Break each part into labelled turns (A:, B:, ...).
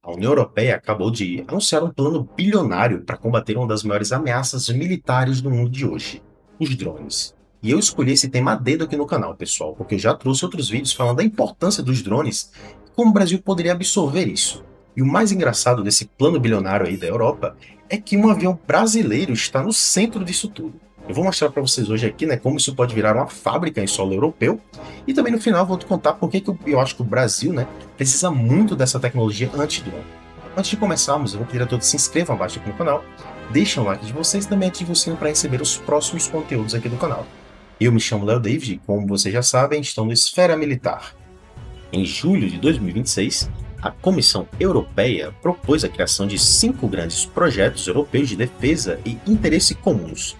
A: A União Europeia acabou de anunciar um plano bilionário para combater uma das maiores ameaças militares do mundo de hoje, os drones. E eu escolhi esse tema a dedo aqui no canal, pessoal, porque eu já trouxe outros vídeos falando da importância dos drones e como o Brasil poderia absorver isso. E o mais engraçado desse plano bilionário aí da Europa é que um avião brasileiro está no centro disso tudo. Eu vou mostrar para vocês hoje aqui, né, como isso pode virar uma fábrica em solo europeu. E também no final vou te contar por que eu acho que o Brasil, né, precisa muito dessa tecnologia anti-drone. Antes de começarmos, eu vou pedir a todos que se inscrevam abaixo aqui no canal, deixem o like de vocês e também ativem o sino para receber os próximos conteúdos aqui do canal. Eu me chamo Léo David e, como vocês já sabem, estou no Esfera Militar. Em julho de 2026, a Comissão Europeia propôs a criação de 5 grandes projetos europeus de defesa e interesse comuns.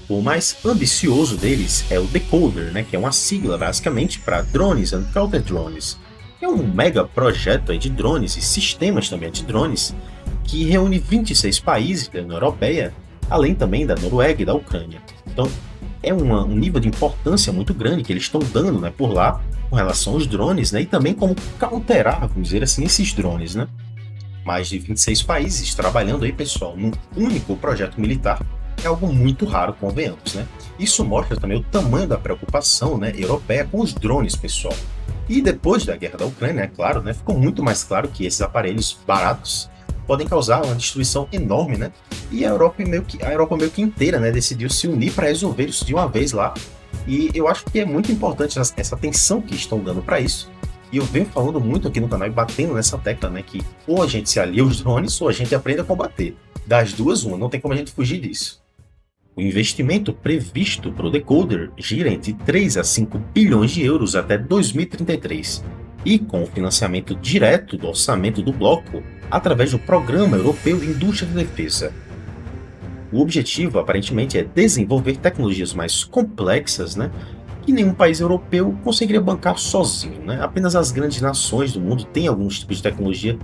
A: O mais ambicioso deles é o Decoder, né, que é uma sigla basicamente para Drones and Counter Drones. É um mega projeto aí de drones e sistemas também de drones que reúne 26 países da União Europeia, além também da Noruega e da Ucrânia. Então, é um nível de importância muito grande que eles estão dando, né, por lá com relação aos drones, né, e também como counterar, vamos dizer assim, esses drones, né. Mais de 26 países trabalhando aí, pessoal, num único projeto militar é algo muito raro, convenhamos, né? Isso mostra também o tamanho da preocupação, né, europeia com os drones, pessoal. E depois da guerra da Ucrânia, é claro, né, ficou muito mais claro que esses aparelhos baratos podem causar uma destruição enorme, né? E a Europa meio que inteira, né, decidiu se unir para resolver isso de uma vez lá. E eu acho que é muito importante essa atenção que estão dando para isso. E eu venho falando muito aqui no canal e batendo nessa tecla, né, que ou a gente se alia aos drones ou a gente aprende a combater. Das duas, uma, não tem como a gente fugir disso. O investimento previsto para o Decoder gira entre 3 a 5 bilhões de euros até 2033, e com o financiamento direto do orçamento do bloco através do Programa Europeu de Indústria de Defesa. O objetivo, aparentemente, é desenvolver tecnologias mais complexas, né, que nenhum país europeu conseguiria bancar sozinho, né? Apenas as grandes nações do mundo têm alguns tipos de tecnologia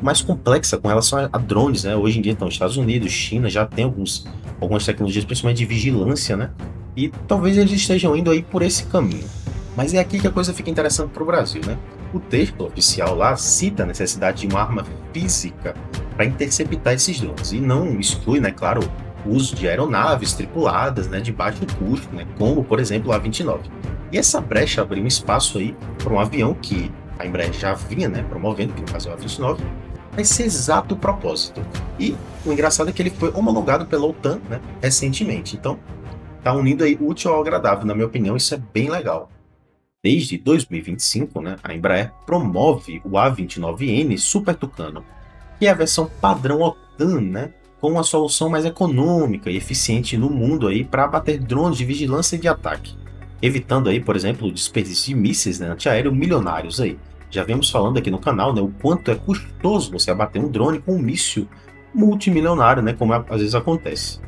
A: mais complexa com relação a drones, né? Hoje em dia, então, Estados Unidos, China já tem algumas tecnologias, principalmente de vigilância, né? E talvez eles estejam indo aí por esse caminho. Mas é aqui que a coisa fica interessante para o Brasil, né? O texto oficial lá cita a necessidade de uma arma física para interceptar esses drones e não exclui, né, claro, o uso de aeronaves tripuladas, né, de baixo custo, né, como, por exemplo, o A-29. E essa brecha abriu um espaço aí para um avião que a Embraer já vinha, né, promovendo, que no caso é o A-29, para esse exato propósito. E o engraçado é que ele foi homologado pela OTAN, né, recentemente. Então, tá unindo aí o útil ao agradável, na minha opinião, isso é bem legal. Desde 2025, né, a Embraer promove o A-29N Super Tucano, que é a versão padrão OTAN, né, com uma solução mais econômica e eficiente no mundo aí para abater drones de vigilância e de ataque, evitando aí, por exemplo, o desperdício de mísseis, né, antiaéreo milionários aí. Já vemos falando aqui no canal, né, o quanto é custoso você abater um drone com um míssil multimilionário, né, como às vezes acontece.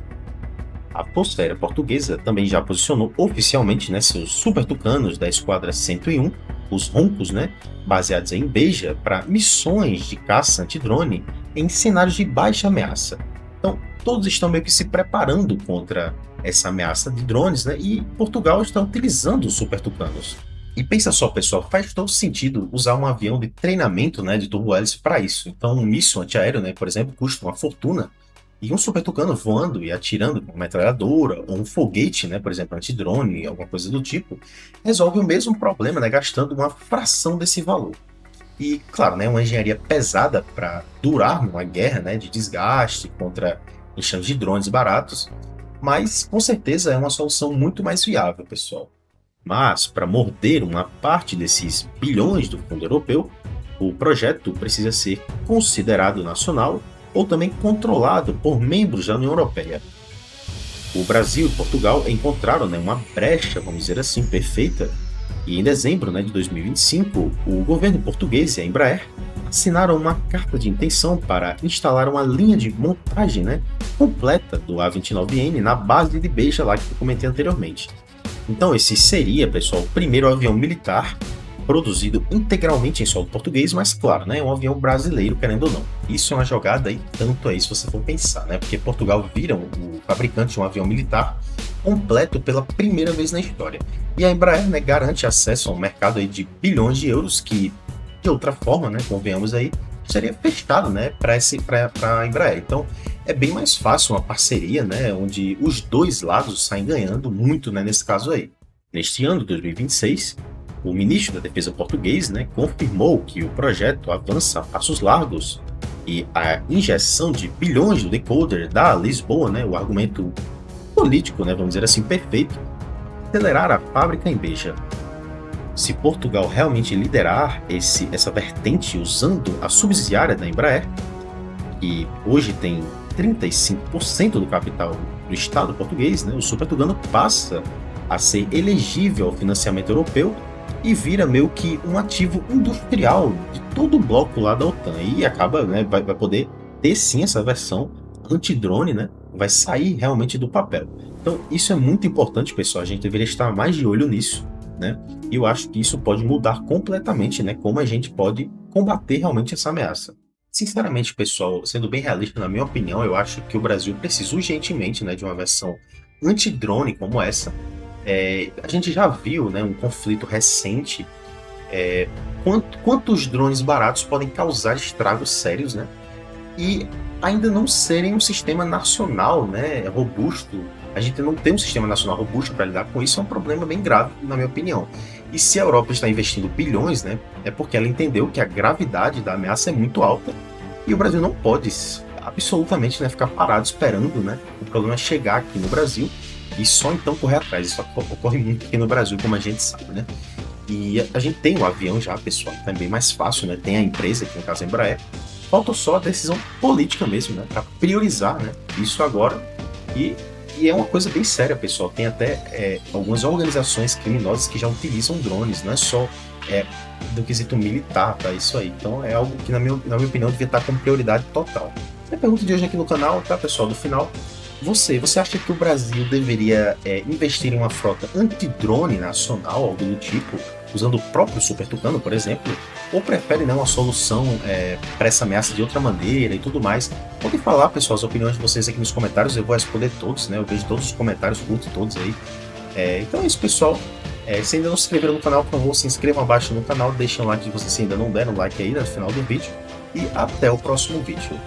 A: A Força Aérea Portuguesa também já posicionou oficialmente, né, seus Super Tucanos da Esquadra 101, os Roncos, né, baseados em Beja, para missões de caça antidrone em cenários de baixa ameaça. Então, todos estão meio que se preparando contra essa ameaça de drones, né, e Portugal está utilizando os Super Tucanos. E pensa só, pessoal, faz todo sentido usar um avião de treinamento, né, de turbo-hélice para isso. Então, um míssil antiaéreo, né, por exemplo, custa uma fortuna. E um super tucano voando e atirando com uma metralhadora, ou um foguete, né, por exemplo, antidrone, alguma coisa do tipo, resolve o mesmo problema, né, gastando uma fração desse valor. E, claro, né, uma engenharia pesada para durar numa guerra, né, de desgaste contra enxames de drones baratos, mas com certeza é uma solução muito mais viável, pessoal. Mas, para morder uma parte desses bilhões do fundo europeu, o projeto precisa ser considerado nacional ou também controlado por membros da União Europeia. O Brasil e Portugal encontraram, né, uma brecha, vamos dizer assim, perfeita, e em dezembro, né, de 2025, o governo português e a Embraer assinaram uma carta de intenção para instalar uma linha de montagem, né, completa do A-29N na base de Beja, lá que eu comentei anteriormente. Então esse seria, pessoal, o primeiro avião militar produzido integralmente em solo português, mas claro, né, é um avião brasileiro, querendo ou não. Isso é uma jogada aí, tanto aí se você for pensar, né, porque Portugal vira o fabricante de um avião militar completo pela primeira vez na história. E a Embraer, né, garante acesso a um mercado aí de bilhões de euros que, de outra forma, né, convenhamos aí, seria fechado, né, para a Embraer. Então, é bem mais fácil uma parceria, né, onde os dois lados saem ganhando muito, né, nesse caso aí. Neste ano, 2026, o ministro da Defesa português, né, confirmou que o projeto avança a passos largos e a injeção de bilhões do decoder da Lisboa, né, o argumento político, né, vamos dizer assim, perfeito, acelerar a fábrica em Beja. Se Portugal realmente liderar essa vertente usando a subsidiária da Embraer, que hoje tem 35% do capital do Estado português, né, o Super Tucano passa a ser elegível ao financiamento europeu e vira meio que um ativo industrial de todo o bloco lá da OTAN. E acaba, né, vai poder ter sim essa versão anti-drone, né, vai sair realmente do papel. Então isso é muito importante, pessoal, a gente deveria estar mais de olho nisso, né? E eu acho que isso pode mudar completamente, né, como a gente pode combater realmente essa ameaça. Sinceramente, pessoal, sendo bem realista, na minha opinião, eu acho que o Brasil precisa urgentemente, né, de uma versão anti-drone como essa. A gente já viu, né, um conflito recente, quantos drones baratos podem causar estragos sérios, né? E ainda não serem um sistema nacional, né, robusto. A gente não tem um sistema nacional robusto para lidar com isso, é um problema bem grave, na minha opinião. E se a Europa está investindo bilhões, né, é porque ela entendeu que a gravidade da ameaça é muito alta e o Brasil não pode absolutamente, né, ficar parado esperando, né, o problema chegar aqui no Brasil e só então correr atrás. Isso ocorre muito aqui no Brasil, como a gente sabe, né? E a gente tem o avião já, pessoal, então é bem mais fácil, né? Tem a empresa, que no caso é a Embraer. Falta só a decisão política mesmo, né? Para priorizar, né, isso agora. E é uma coisa bem séria, pessoal. Tem até algumas organizações criminosas que já utilizam drones, não é só do quesito militar, tá? Isso aí. Então é algo que, na minha opinião, devia estar com prioridade total. A pergunta de hoje aqui no canal, tá, pessoal? Do final. Você acha que o Brasil deveria investir em uma frota anti-drone nacional, algo do tipo, usando o próprio Super Tucano, por exemplo? Ou prefere, né, uma solução para essa ameaça de outra maneira e tudo mais? Podem falar, pessoal, as opiniões de vocês aqui nos comentários, eu vou responder todos, né? Eu vejo todos os comentários, curto todos aí. Então é isso, pessoal. Se ainda não se inscreveram no canal, por favor, se inscrevam abaixo no canal, deixem um like se vocês ainda não deram like aí no final do vídeo. E até o próximo vídeo.